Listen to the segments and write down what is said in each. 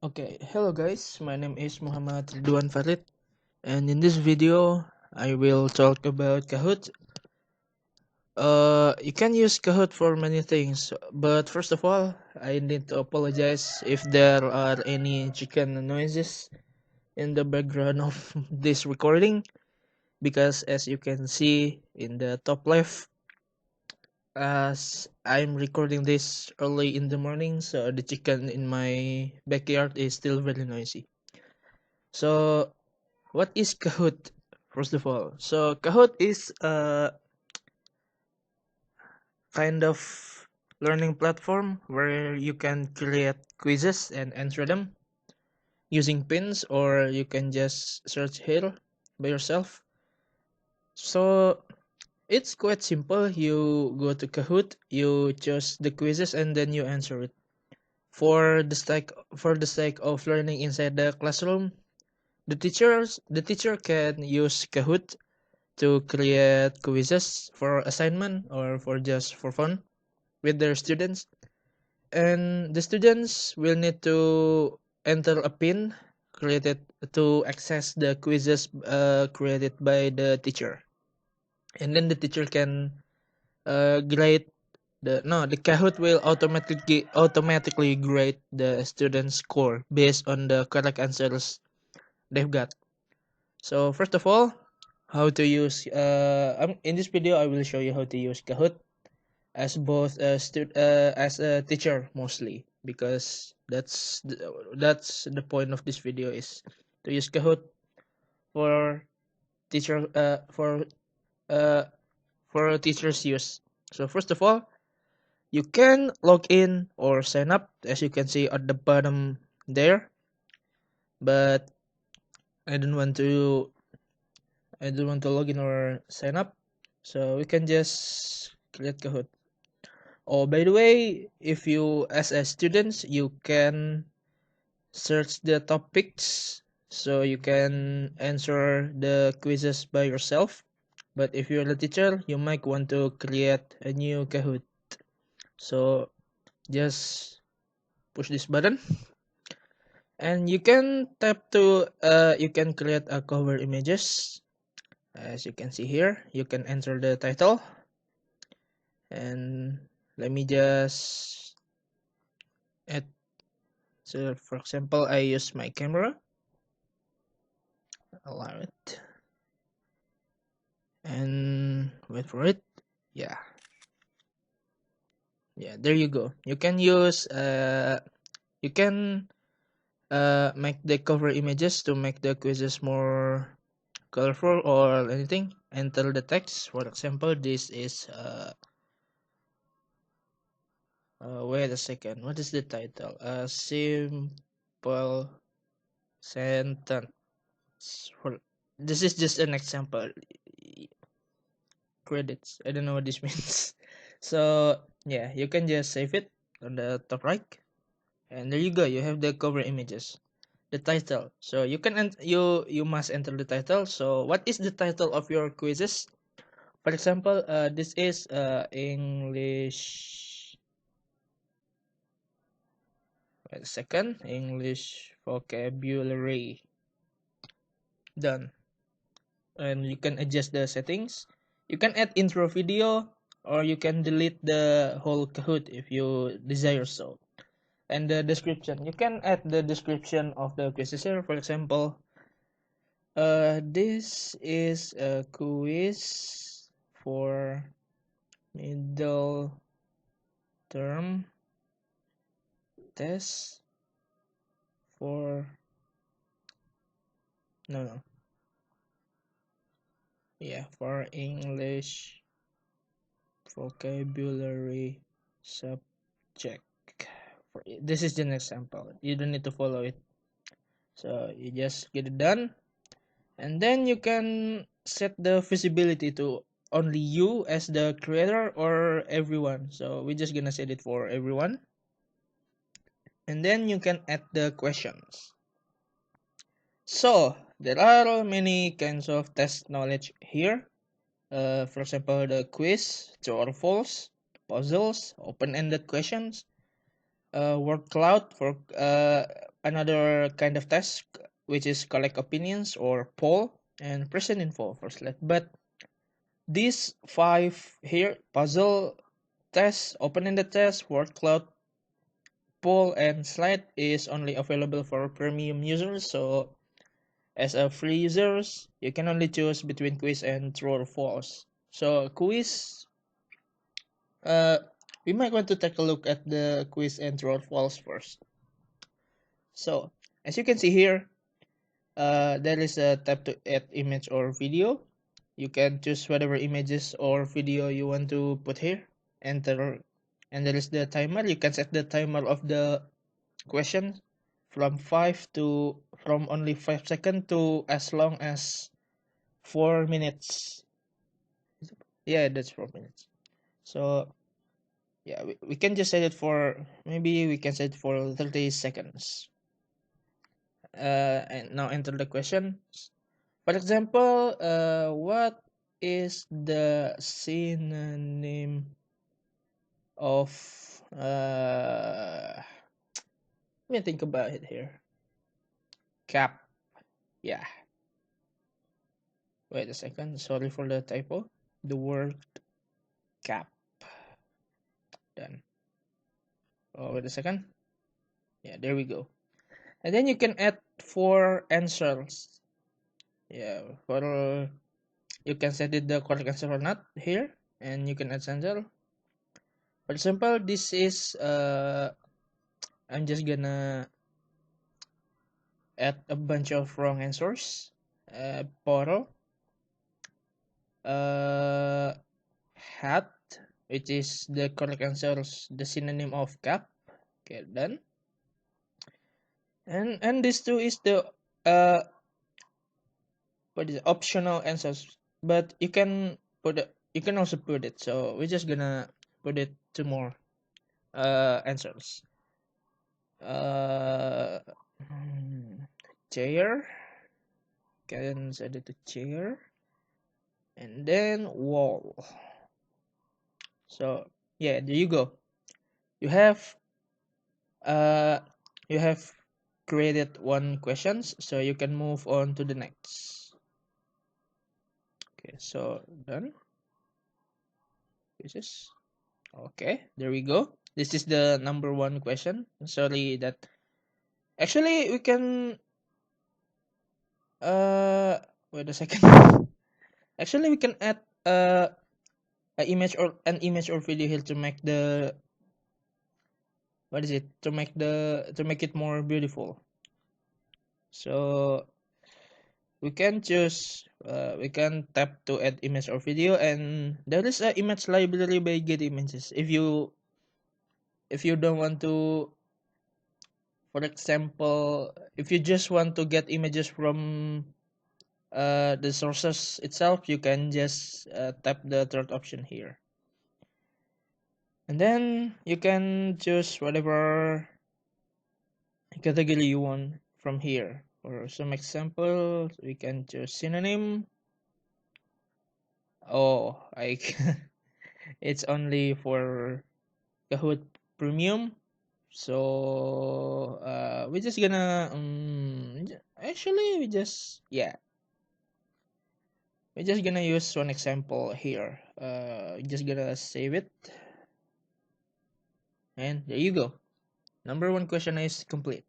Okay, hello guys, my name is Muhammad Ridwan Farid, and in this video I will talk about Kahoot. You can use Kahoot for many things, but first of all, I need to apologize if there are any chicken noises in the background of this recording, because as you can see in the top left, as I'm recording this early in the morning, so the chicken in my backyard is still very noisy. So what is Kahoot? First of all, so Kahoot is a kind of learning platform where you can create quizzes and answer them using pins, or you can just search here by yourself. So it's quite simple. You go to Kahoot, you choose the quizzes, and then you answer it. For the sake of learning inside the classroom, the teacher can use Kahoot to create quizzes for assignment or for just for fun with their students, and the students will need to enter a pin created to access the quizzes created by the teacher, and then the teacher can grade the Kahoot will automatically grade the student's score based on the correct answers they've got. So first of all, how to use in this video I will show you how to use Kahoot as both as a teacher, mostly because that's the point of this video, is to use Kahoot for teacher uh for teachers use. So first of all, you can log in or sign up, as you can see at the bottom there, but I don't want to log in or sign up, so we can just create Kahoot. Oh, by the way, if you as a student, you can search the topics so you can answer the quizzes by yourself. But if you're a teacher, you might want to create a new Kahoot. So just push this button, and you can tap to you can create a cover images. As you can see here, you can enter the title, and let me just add. So for example, I use my camera, allow it, and wait for it. Yeah, yeah, there you go. You can use you can make the cover images to make the quizzes more colorful or anything. Enter the text. For example, this is wait a second, what is the title? A simple sentence. For this is just an example. Credits, I don't know what this means. So yeah, you can just save it on the top right, and there you go, you have the cover images. The title, so you must enter the title. So what is the title of your quizzes? For example, this is English, wait a second, English vocabulary. Done. And you can adjust the settings. You can add intro video, or you can delete the whole Kahoot if you desire so. And the description, you can add the description of the quizzes here. For example, this is a quiz for middle term test for no yeah, for English vocabulary subject. This is an example, you don't need to follow it, so you just get it done. And then you can set the visibility to only you as the creator or everyone, so we're just gonna set it for everyone. And then you can add the questions. So there are many kinds of test knowledge here. For example, the quiz, true or false, puzzles, open-ended questions, word cloud for another kind of test, which is collect opinions or poll and present info for slide. But these five here, puzzle, test, open-ended test, word cloud, poll, and slide, is only available for premium users. So as a free users, you can only choose between quiz and true or false. So quiz, uh, we might want to take a look at the quiz and true or false first. So as you can see here, there is a tab to add image or video. You can choose whatever images or video you want to put here. Enter, and there is the timer. You can set the timer of the question from only 5 seconds to as long as 4 minutes. Yeah, that's 4 minutes. So yeah, we can just set it for, maybe we can set it for 30 seconds. And now enter the question. For example, what is the synonym of let me think about it here. Cap. Yeah. Wait a second. Sorry for the typo. The word cap. Done. Oh, wait a second. Yeah, there we go. And then you can add 4 answers. Yeah, for you can set it the correct answer or not here, and you can add answer. For example, this is I'm just gonna add a bunch of wrong answers. Poro, uh, hat, which is the correct answers, the synonym of cap. Okay, done. And this two is the uh what is it, optional answers, but you can put it, you can also put it. So we're just gonna put it two more answers. Uh, chair. Can set it to chair, and then wall. So yeah, there you go. You have uh you have created one questions, so you can move on to the next. Okay, so done. This is okay. There we go. This is the number one question. Sorry that actually we can uh wait a second. Actually we can add an image or video here to make the what is it, to make it more beautiful. So we can tap to add image or video, and there is a image library by Get Images. If you don't want to, for example, if you just want to get images from the sources itself, you can just tap the third option here, and then you can choose whatever category you want from here. For some example, we can choose synonym. Oh, I it's only for Kahoot Premium. So we're just gonna actually we're just gonna use one example here. We're just gonna save it, and there you go. Number one question is complete.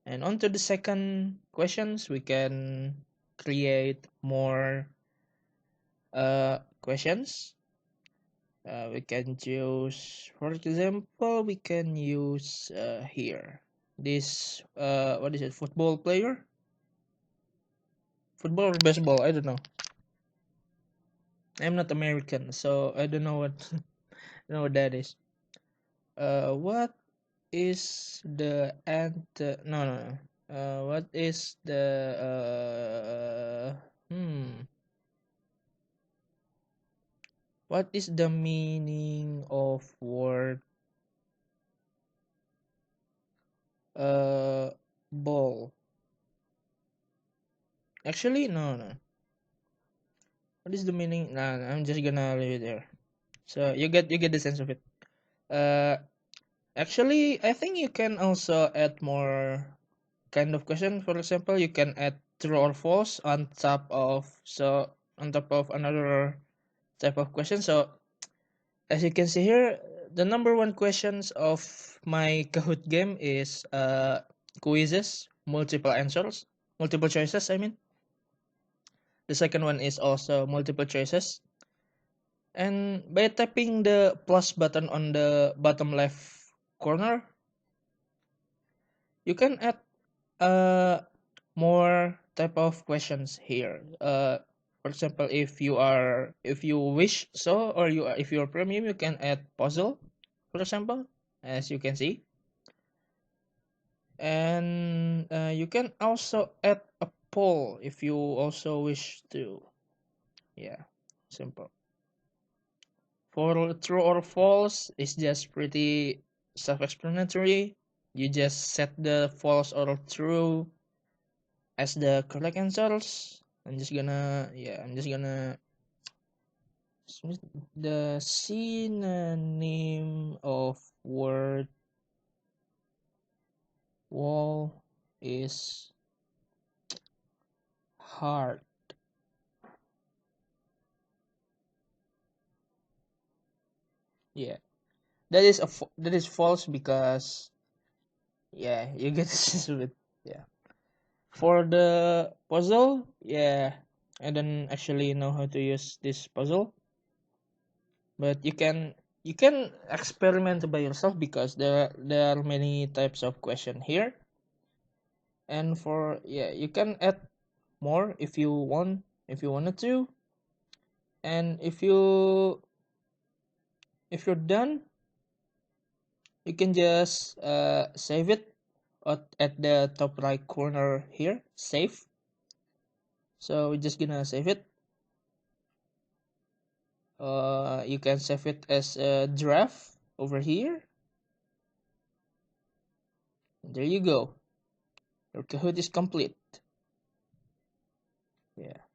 And on to the second questions, we can create more questions. We can choose, for example, we can use here this what is it, football player, football or baseball, I don't know. I'm not American, so I don't know what know what that is. What is the no, no, no. What is the what is the meaning of word uh ball? Actually, no, no. What is the meaning? Nah, I'm just gonna leave it there. So you get the sense of it. Uh, Actually, I think you can also add more kind of question. For example, you can add true or false on top of another type of question. So as you can see here, the number one questions of my Kahoot game is quizzes, multiple choices. I mean, the second one is also multiple choices. And by tapping the plus button on the bottom left corner, you can add more type of questions here. For example, if you wish so, or if you're premium, you can add puzzle, for example, as you can see, and you can also add a poll if you also wish to. Yeah, simple. For true or false, it's just pretty self-explanatory. You just set the false or true as the correct answers. I'm just gonna the synonym of word wall is hard. Yeah, that is false because yeah, you get this with yeah. For the puzzle, yeah, I don't actually know how to use this puzzle, but you can experiment by yourself because there are many types of question here. And for yeah, you can add more if you wanted to. And if you're done, you can just save it at the top right corner here, save. So we're just gonna save it. You can save it as a draft over here. There you go. Your Kahoot is complete. Yeah.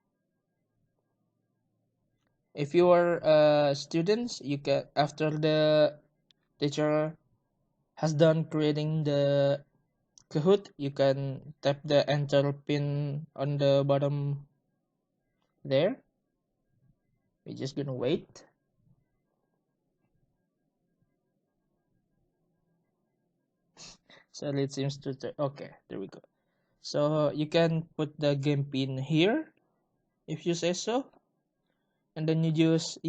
If you are students, you can after the teacher has done creating the Kahoot, you can tap the enter pin on the bottom there. We're just gonna wait. So it seems to okay, there we go. So you can put the game pin here if you say so, and then you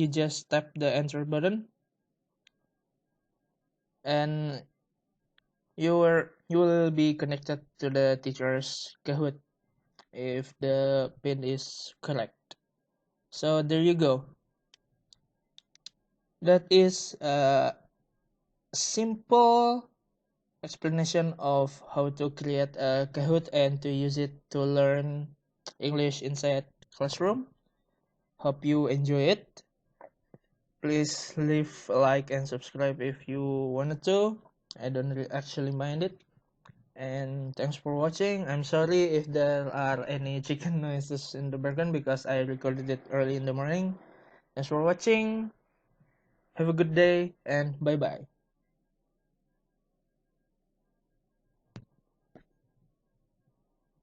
just tap the enter button, and you will be connected to the teacher's Kahoot if the pin is correct. So there you go. That is a simple explanation of how to create a Kahoot and to use it to learn English inside classroom. Hope you enjoy it. Please leave a like and subscribe if you wanted to. I don't actually mind it. And thanks for watching. I'm sorry if there are any chicken noises in the background because I recorded it early in the morning. Thanks for watching. Have a good day and bye bye.